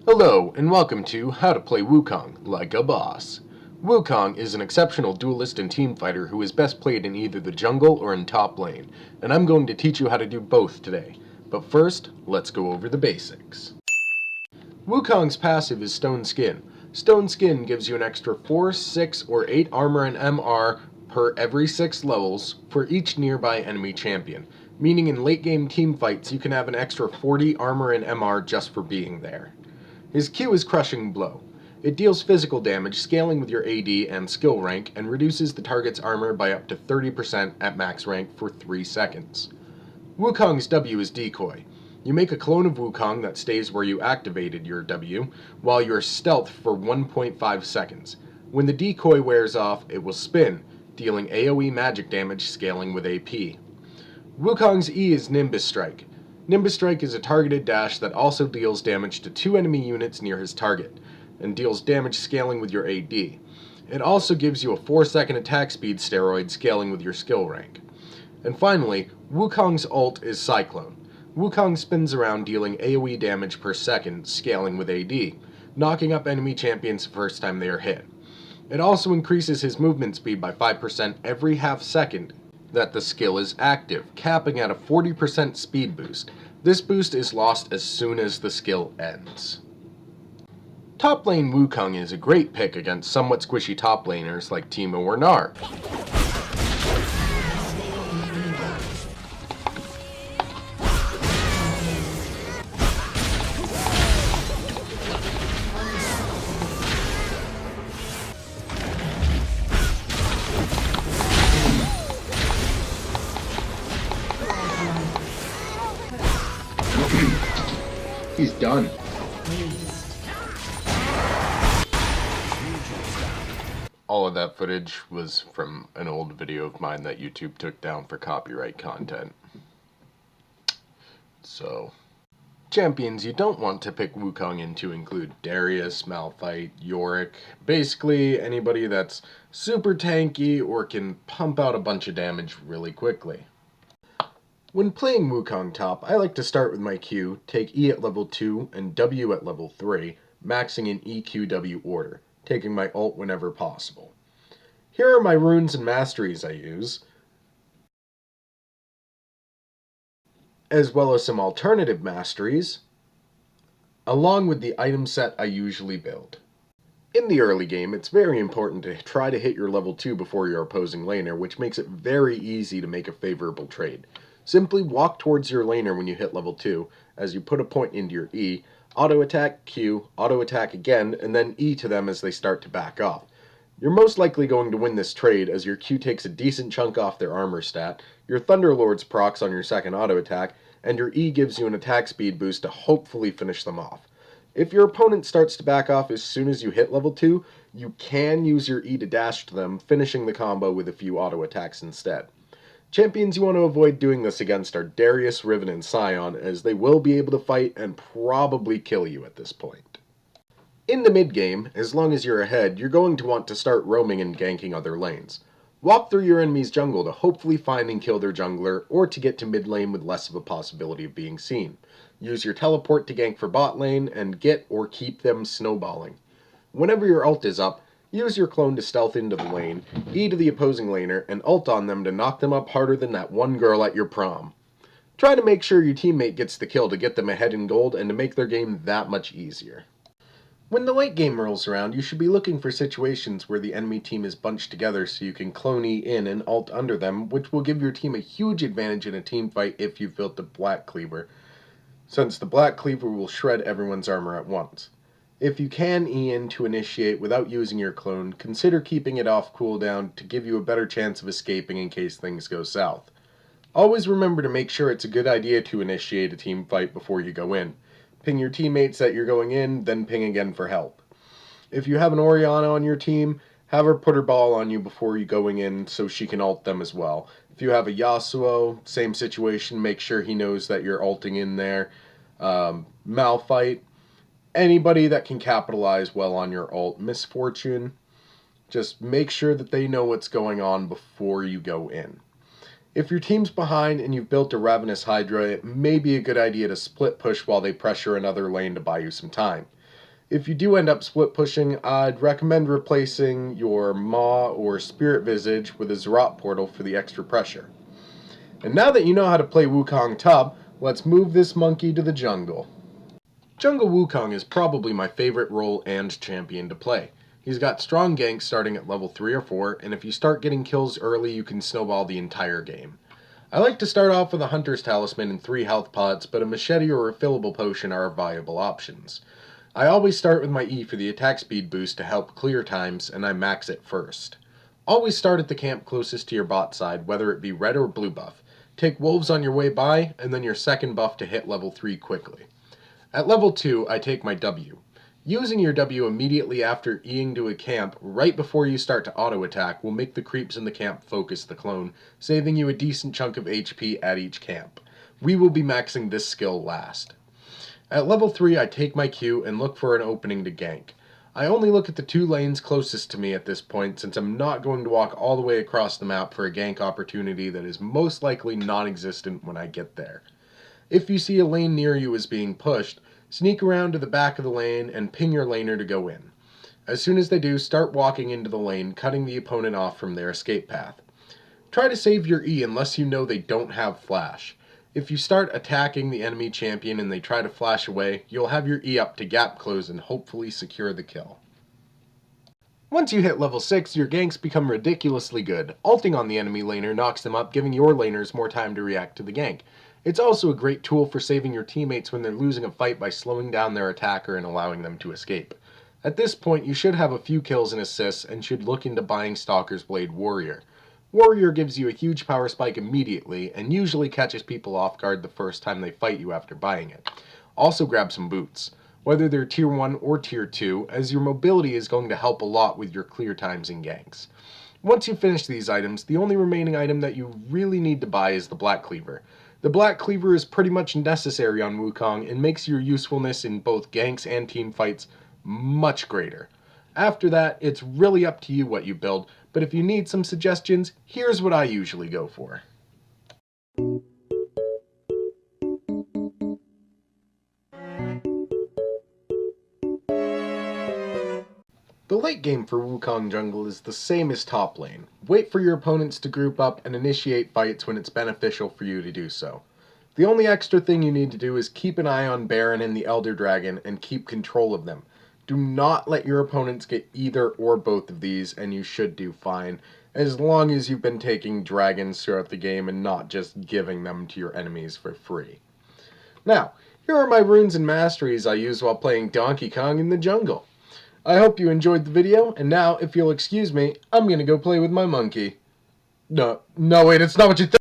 Hello, and welcome to How to Play Wukong Like a Boss. Wukong is an exceptional duelist and team fighter who is best played in either the jungle or in top lane, and I'm going to teach you how to do both today. But first, let's go over the basics. Wukong's passive is Stone Skin. Stone Skin gives you an extra 4, 6, or 8 armor and MR per every 6 levels for each nearby enemy champion, meaning in late game team fights you can have an extra 40 armor and MR just for being there. His Q is Crushing Blow. It deals physical damage, scaling with your AD and skill rank, and reduces the target's armor by up to 30% at max rank for 3 seconds. Wukong's W is Decoy. You make a clone of Wukong that stays where you activated your W, while you're stealth for 1.5 seconds. When the decoy wears off, it will spin, dealing AoE magic damage scaling with AP. Wukong's E is Nimbus Strike. Nimbus Strike is a targeted dash that also deals damage to 2 enemy units near his target, and deals damage scaling with your AD. It also gives you a 4-second attack speed steroid scaling with your skill rank. And finally, Wukong's ult is Cyclone. Wukong spins around dealing AoE damage per second, scaling with AD, knocking up enemy champions the first time they are hit. It also increases his movement speed by 5% every half second that the skill is active, capping at a 40% speed boost. This boost is lost as soon as the skill ends. Top lane Wukong is a great pick against somewhat squishy top laners like Teemo or Gnar. He's done. All of that footage was from an old video of mine that YouTube took down for copyright content. So, champions you don't want to pick Wukong in to include Darius, Malphite, Yorick, basically anybody that's super tanky or can pump out a bunch of damage really quickly. When playing Wukong top, I like to start with my Q, take E at level 2 and W at level 3, maxing in EQW order, taking my ult whenever possible. Here are my runes and masteries I use, as well as some alternative masteries, along with the item set I usually build. In the early game, it's very important to try to hit your level 2 before your opposing laner, which makes it very easy to make a favorable trade. Simply walk towards your laner when you hit level 2, as you put a point into your E, auto-attack, Q, auto-attack again, and then E to them as they start to back off. You're most likely going to win this trade as your Q takes a decent chunk off their armor stat, your Thunderlords procs on your second auto-attack, and your E gives you an attack speed boost to hopefully finish them off. If your opponent starts to back off as soon as you hit level 2, you can use your E to dash to them, finishing the combo with a few auto-attacks instead. Champions you want to avoid doing this against are Darius, Riven, and Sion, as they will be able to fight and probably kill you at this point. In the mid game, as long as you're ahead, you're going to want to start roaming and ganking other lanes. Walk through your enemy's jungle to hopefully find and kill their jungler, or to get to mid lane with less of a possibility of being seen. Use your teleport to gank for bot lane, and get or keep them snowballing. Whenever your ult is up, use your clone to stealth into the lane, E to the opposing laner, and ult on them to knock them up harder than that one girl at your prom. Try to make sure your teammate gets the kill to get them ahead in gold and to make their game that much easier. When the late game rolls around, you should be looking for situations where the enemy team is bunched together so you can clone E in and ult under them, which will give your team a huge advantage in a team fight if you've built the Black Cleaver, since the Black Cleaver will shred everyone's armor at once. If you can E in to initiate without using your clone, consider keeping it off cooldown to give you a better chance of escaping in case things go south. Always remember to make sure it's a good idea to initiate a team fight before you go in. Ping your teammates that you're going in, then ping again for help. If you have an Orianna on your team, have her put her ball on you before you going in so she can ult them as well. If you have a Yasuo, same situation, make sure he knows that you're ulting in there. Malphite, anybody that can capitalize well on your ult. Misfortune, just make sure that they know what's going on before you go in. If your team's behind and you've built a Ravenous Hydra, it may be a good idea to split push while they pressure another lane to buy you some time. If you do end up split pushing, I'd recommend replacing your Maw or Spirit Visage with a Zerat Portal for the extra pressure. And now that you know how to play Wukong top, let's move this monkey to the jungle. Jungle Wukong is probably my favorite role and champion to play. He's got strong ganks starting at level 3 or 4, and if you start getting kills early, you can snowball the entire game. I like to start off with a Hunter's Talisman and 3 health pots, but a machete or refillable potion are viable options. I always start with my E for the attack speed boost to help clear times, and I max it first. Always start at the camp closest to your bot side, whether it be red or blue buff. Take wolves on your way by, and then your second buff to hit level 3 quickly. At level 2, I take my W. Using your W immediately after Eing to a camp, right before you start to auto-attack, will make the creeps in the camp focus the clone, saving you a decent chunk of HP at each camp. We will be maxing this skill last. At level 3, I take my Q and look for an opening to gank. I only look at the 2 lanes closest to me at this point, since I'm not going to walk all the way across the map for a gank opportunity that is most likely non-existent when I get there. If you see a lane near you is being pushed, sneak around to the back of the lane and ping your laner to go in. As soon as they do, start walking into the lane, cutting the opponent off from their escape path. Try to save your E unless you know they don't have flash. If you start attacking the enemy champion and they try to flash away, you'll have your E up to gap close and hopefully secure the kill. Once you hit level 6, your ganks become ridiculously good. Ulting on the enemy laner knocks them up, giving your laners more time to react to the gank. It's also a great tool for saving your teammates when they're losing a fight by slowing down their attacker and allowing them to escape. At this point, you should have a few kills and assists and should look into buying Stalker's Blade Warrior. Warrior gives you a huge power spike immediately and usually catches people off guard the first time they fight you after buying it. Also grab some boots, whether they're tier 1 or tier 2, as your mobility is going to help a lot with your clear times and ganks. Once you finish these items, the only remaining item that you really need to buy is the Black Cleaver. The Black Cleaver is pretty much necessary on Wukong and makes your usefulness in both ganks and team fights much greater. After that, it's really up to you what you build, but if you need some suggestions, here's what I usually go for. The late game for Wukong jungle is the same as top lane. Wait for your opponents to group up and initiate fights when it's beneficial for you to do so. The only extra thing you need to do is keep an eye on Baron and the Elder Dragon and keep control of them. Do not let your opponents get either or both of these, and you should do fine, as long as you've been taking dragons throughout the game and not just giving them to your enemies for free. Now, here are my runes and masteries I use while playing Donkey Kong in the jungle. I hope you enjoyed the video, and now, if you'll excuse me, I'm gonna go play with my monkey. No, wait, it's not what you think.